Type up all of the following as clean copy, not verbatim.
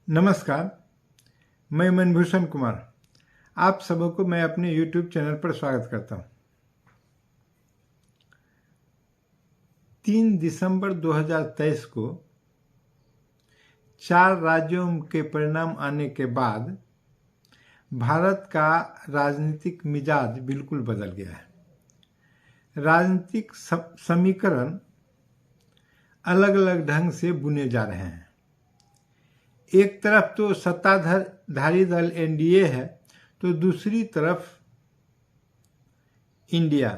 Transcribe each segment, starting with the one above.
नमस्कार, मैं मनभूषण कुमार। आप सबों को मैं अपने YouTube चैनल पर स्वागत करता हूं। 3 दिसंबर 2023 को 4 राज्यों के परिणाम आने के बाद भारत का राजनीतिक मिजाज बिल्कुल बदल गया है। राजनीतिक समीकरण अलग अलग ढंग से बुने जा रहे हैं। एक तरफ तो सत्ताधारी दल एनडीए है, तो दूसरी तरफ इंडिया।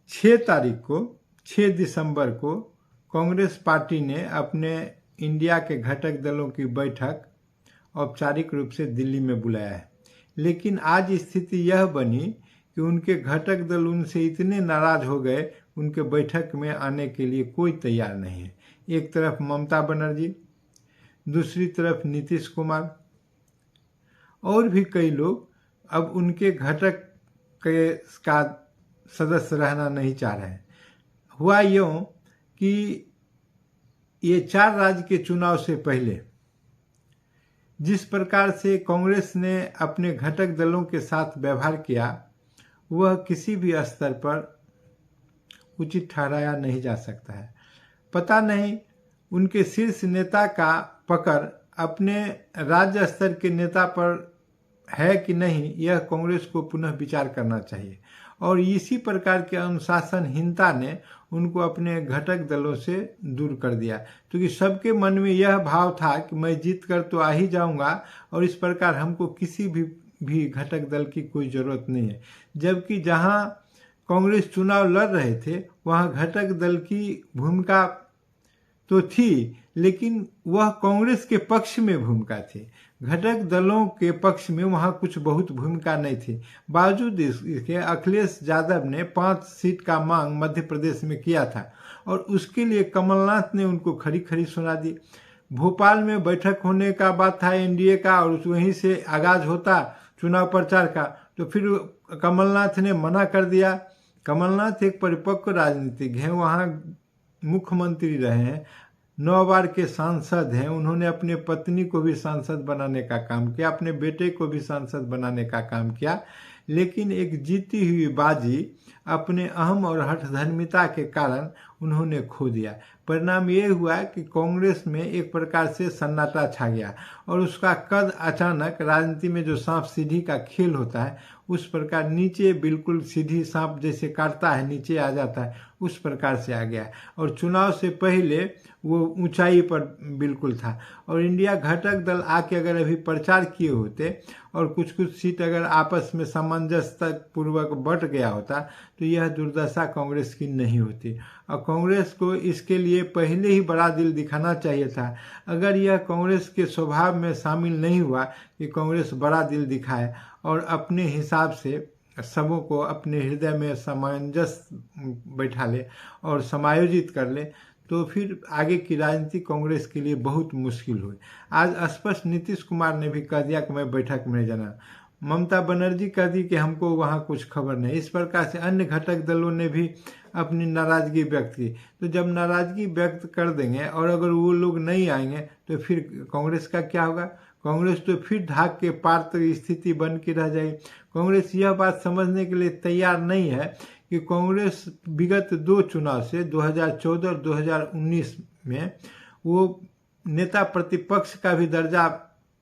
6 दिसंबर को कांग्रेस पार्टी ने अपने इंडिया के घटक दलों की बैठक औपचारिक रूप से दिल्ली में बुलाया है, लेकिन आज स्थिति यह बनी कि उनके घटक दल उनसे इतने नाराज हो गए, उनके बैठक में आने के लिए कोई तैयार नहीं है। एक तरफ ममता बनर्जी, दूसरी तरफ नीतीश कुमार और भी कई लोग अब उनके घटक का सदस्य रहना नहीं चाह रहे हैं। हुआ यूं कि ये 4 राज्य के चुनाव से पहले जिस प्रकार से कांग्रेस ने अपने घटक दलों के साथ व्यवहार किया, वह किसी भी स्तर पर उचित ठहराया नहीं जा सकता है। पता नहीं उनके शीर्ष नेता का पकड़ अपने राज्य स्तर के नेता पर है कि नहीं, यह कांग्रेस को पुनः विचार करना चाहिए। और इसी प्रकार के अनुशासनहीनता ने उनको अपने घटक दलों से दूर कर दिया, क्योंकि सबके मन में यह भाव था कि मैं जीत कर तो आ ही जाऊंगा और इस प्रकार हमको किसी भी घटक दल की कोई ज़रूरत नहीं है। जबकि जहां कांग्रेस चुनाव लड़ रहे थे, वहां घटक दल की भूमिका तो थी, लेकिन वह कांग्रेस के पक्ष में भूमिका थी। घटक दलों के पक्ष में वहां कुछ बहुत भूमिका नहीं थी। बावजूद इसके अखिलेश यादव ने 5 सीट का मांग मध्य प्रदेश में किया था और उसके लिए कमलनाथ ने उनको खरी खरी सुना दी। भोपाल में बैठक होने का बात था एनडीए का और वहीं से आगाज होता चुनाव प्रचार का, तो फिर कमलनाथ ने मना कर दिया। कमलनाथ एक परिपक्व राजनीतिक हैं, वहाँ मुख्यमंत्री रहे हैं, 9 बार के सांसद हैं। उन्होंने अपने पत्नी को भी सांसद बनाने का काम किया, अपने बेटे को भी सांसद बनाने का काम किया, लेकिन एक जीती हुई बाजी अपने अहम और हठधर्मिता के कारण उन्होंने खो दिया। परिणाम ये हुआ कि कांग्रेस में एक प्रकार से सन्नाटा छा गया और उसका कद अचानक राजनीति में जो सांप सीढ़ी का खेल होता है, उस प्रकार नीचे बिल्कुल सीधी सांप जैसे काटता है नीचे आ जाता है, उस प्रकार से आ गया। और चुनाव से पहले वो ऊंचाई पर बिल्कुल था। और इंडिया घटक दल आके अगर अभी प्रचार किए होते और कुछ सीट अगर आपस में सामंजस्य पूर्वक बट गया होता, तो यह दुर्दशा कांग्रेस की नहीं होती। और कांग्रेस को इसके लिए पहले ही बड़ा दिल दिखाना चाहिए था। अगर यह कांग्रेस के स्वभाव में शामिल नहीं हुआ कि कांग्रेस बड़ा दिल दिखाए और अपने हिसाब से सबों को अपने हृदय में सामंजस्य बैठा ले और समायोजित कर ले, तो फिर आगे की राजनीति कांग्रेस के लिए बहुत मुश्किल हुई। आज स्पष्ट नीतीश कुमार ने भी कह दिया कि मैं बैठक में नहीं जाना। ममता बनर्जी कह दी कि हमको वहाँ कुछ खबर नहीं। इस प्रकार से अन्य घटक दलों ने भी अपनी नाराजगी व्यक्त की। तो जब नाराजगी व्यक्त कर देंगे और अगर वो लोग नहीं आएंगे, तो फिर कांग्रेस का क्या होगा? कांग्रेस तो फिर ढाक के पार तक स्थिति बन के रह जाएगी। कांग्रेस यह बात समझने के लिए तैयार नहीं है कि कांग्रेस विगत 2 चुनाव से 2014 और 2019 में वो नेता प्रतिपक्ष का भी दर्जा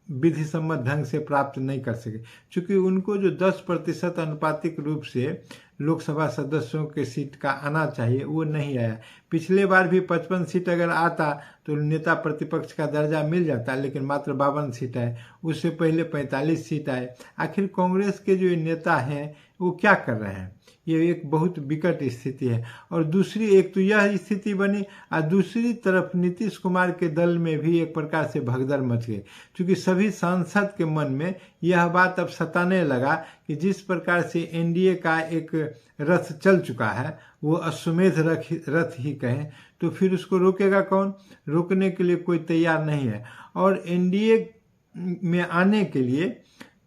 विधि सम्मत ढंग से प्राप्त नहीं कर सके, क्योंकि उनको जो 10% अनुपातिक रूप से लोकसभा सदस्यों के सीट का आना चाहिए, वो नहीं आया। पिछले बार भी 55 सीट अगर आता तो नेता प्रतिपक्ष का दर्जा मिल जाता, लेकिन मात्र 52 सीट आए। उससे पहले 45 सीट आए। आखिर कांग्रेस के जो नेता हैं वो क्या कर रहे हैं? ये एक बहुत विकट स्थिति है। और दूसरी एक तो यह स्थिति बनी, और दूसरी तरफ नीतीश कुमार के दल में भी एक प्रकार से भगदड़ मच गई, क्योंकि सभी सांसद के मन में यह बात अब सताने लगा कि जिस प्रकार से एनडीए का एक रथ चल चुका है, वो अश्वमेध रथ ही कहें, तो फिर उसको रोकेगा कौन? रोकने के लिए कोई तैयार नहीं है। और एनडीए में आने के लिए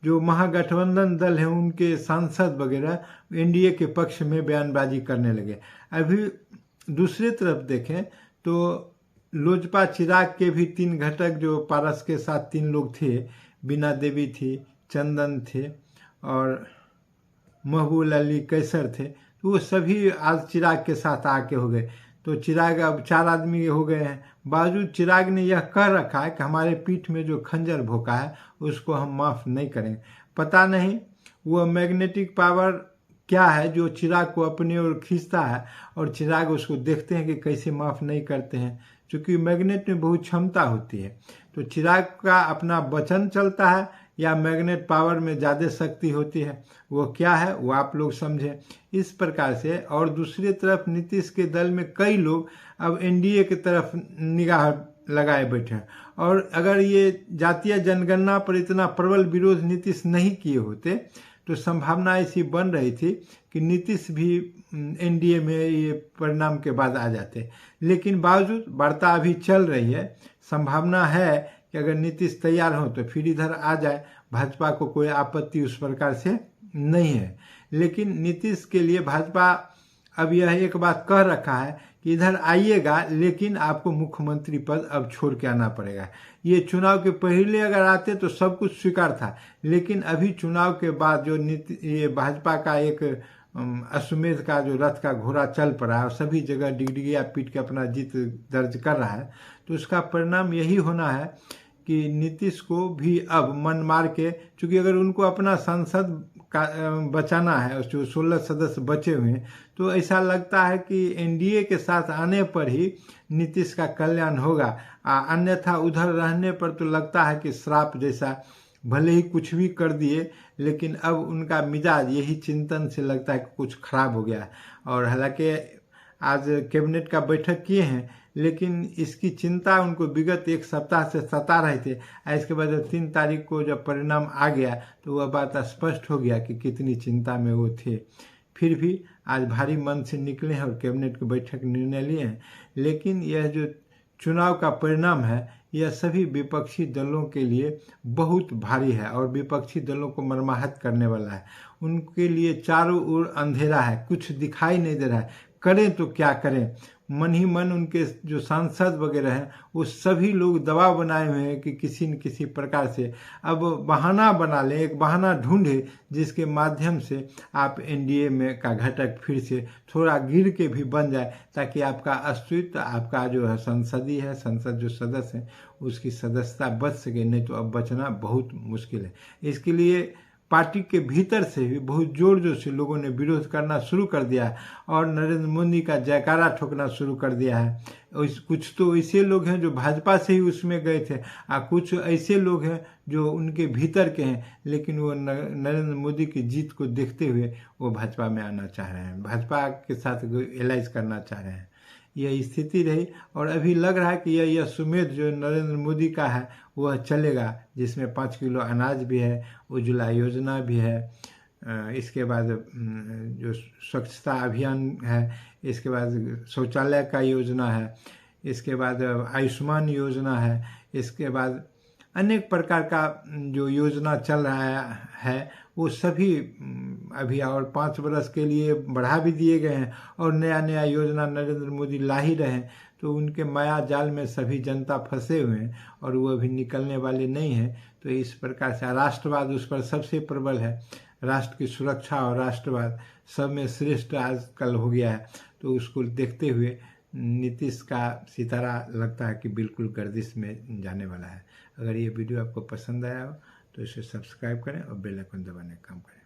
जो महागठबंधन दल हैं, उनके सांसद वगैरह एनडीए के पक्ष में बयानबाजी करने लगे। अभी दूसरी तरफ देखें तो लोजपा चिराग के भी 3 घटक जो पारस के साथ 3 लोग थे, बीना देवी थी, चंदन थे और महबूब अली कैसर थे, तो वो सभी आज चिराग के साथ आके हो गए। तो चिराग अब 4 आदमी हो गए हैं। बावजूद चिराग ने यह कह रखा है कि हमारे पीठ में जो खंजर भोंका है उसको हम माफ़ नहीं करेंगे। पता नहीं वो मैग्नेटिक पावर क्या है जो चिराग को अपनी ओर खींचता है और चिराग उसको देखते हैं कि कैसे माफ़ नहीं करते हैं, क्योंकि मैग्नेट में बहुत क्षमता होती है। तो चिराग का अपना वचन चलता है या मैग्नेट पावर में ज़्यादा शक्ति होती है, वो क्या है वो आप लोग समझें। इस प्रकार से और दूसरी तरफ नीतीश के दल में कई लोग अब एनडीए की तरफ निगाह लगाए बैठे हैं। और अगर ये जातीय जनगणना पर इतना प्रबल विरोध नीतीश नहीं किए होते तो संभावना ऐसी बन रही थी कि नीतीश भी एनडीए में ये परिणाम के बाद आ जाते। लेकिन बावजूद वार्ता अभी चल रही है, संभावना है कि अगर नीतीश तैयार हो तो फिर इधर आ जाए। भाजपा को कोई आपत्ति उस प्रकार से नहीं है, लेकिन नीतीश के लिए भाजपा अब यह एक बात कह रखा है कि इधर आइएगा लेकिन आपको मुख्यमंत्री पद अब छोड़ के आना पड़ेगा। ये चुनाव के पहले अगर आते तो सब कुछ स्वीकार था, लेकिन अभी चुनाव के बाद जो ये भाजपा का एक अश्वमेध का जो रथ का घोड़ा चल पड़ा है और सभी जगह डिगडिगिया पीट के अपना जीत दर्ज कर रहा है, तो उसका परिणाम यही होना है कि नीतीश को भी अब मन मार के, चूँकि अगर उनको अपना संसद का बचाना है, जो 16 सदस्य बचे हुए हैं, तो ऐसा लगता है कि एनडीए के साथ आने पर ही नीतीश का कल्याण होगा। अन्यथा उधर रहने पर तो लगता है कि श्राप जैसा, भले ही कुछ भी कर दिए लेकिन अब उनका मिजाज यही चिंतन से लगता है कि कुछ खराब हो गया। और हालांकि आज कैबिनेट का बैठक किए हैं, लेकिन इसकी चिंता उनको विगत 1 सप्ताह से सता रहे थे। इसके बाद 3 तारीख को जब परिणाम आ गया तो वह बात स्पष्ट हो गया कि कितनी चिंता में वो थे। फिर भी आज भारी मन से निकले हैं और कैबिनेट की बैठक निर्णय लिए हैं। लेकिन यह जो चुनाव का परिणाम है यह सभी विपक्षी दलों के लिए बहुत भारी है और विपक्षी दलों को मर्माहत करने वाला है। उनके लिए चारों ओर अंधेरा है, कुछ दिखाई नहीं दे रहा है, करें तो क्या करें। मन ही मन उनके जो सांसद वगैरह हैं वो सभी लोग दबाव बनाए हुए हैं कि किसी न किसी प्रकार से अब बहाना बना लें, एक बहाना ढूंढे जिसके माध्यम से आप एनडीए में का घटक फिर से थोड़ा गिर के भी बन जाए, ताकि आपका अस्तित्व, आपका जो है संसदीय है, संसद जो सदस्य है उसकी सदस्यता बच सके। नहीं तो अब बचना बहुत मुश्किल है। इसके लिए पार्टी के भीतर से भी बहुत जोर जोर से लोगों ने विरोध करना शुरू कर दिया है और नरेंद्र मोदी का जयकारा ठोकना शुरू कर दिया है। कुछ तो ऐसे लोग हैं जो भाजपा से ही उसमें गए थे और कुछ ऐसे लोग हैं जो उनके भीतर के हैं, लेकिन वो नरेंद्र मोदी की जीत को देखते हुए वो भाजपा में आना चाह रहे हैं, भाजपा के साथ एलाइज करना चाह रहे हैं। यह स्थिति रही और अभी लग रहा है कि यह अश्वमेध जो नरेंद्र मोदी का है वह चलेगा, जिसमें 5 किलो अनाज भी है, उज्ज्वला योजना भी है, इसके बाद जो स्वच्छता अभियान है, इसके बाद शौचालय का योजना है, इसके बाद आयुष्मान योजना है, इसके बाद अनेक प्रकार का जो योजना चल रहा है वो सभी अभी और 5 वर्ष के लिए बढ़ा भी दिए गए हैं और नया नया योजना नरेंद्र मोदी ला ही रहे हैं। तो उनके माया जाल में सभी जनता फंसे हुए हैं और वो अभी निकलने वाले नहीं हैं। तो इस प्रकार से राष्ट्रवाद उस पर सबसे प्रबल है। राष्ट्र की सुरक्षा और राष्ट्रवाद सब में श्रेष्ठ आजकल हो गया है। तो उसको देखते हुए नीतीश का सितारा लगता है कि बिल्कुल गर्दिश में जाने वाला है। अगर ये वीडियो आपको पसंद आया हो तो इसे सब्सक्राइब करें और बेल आइकन दबाने का काम करें।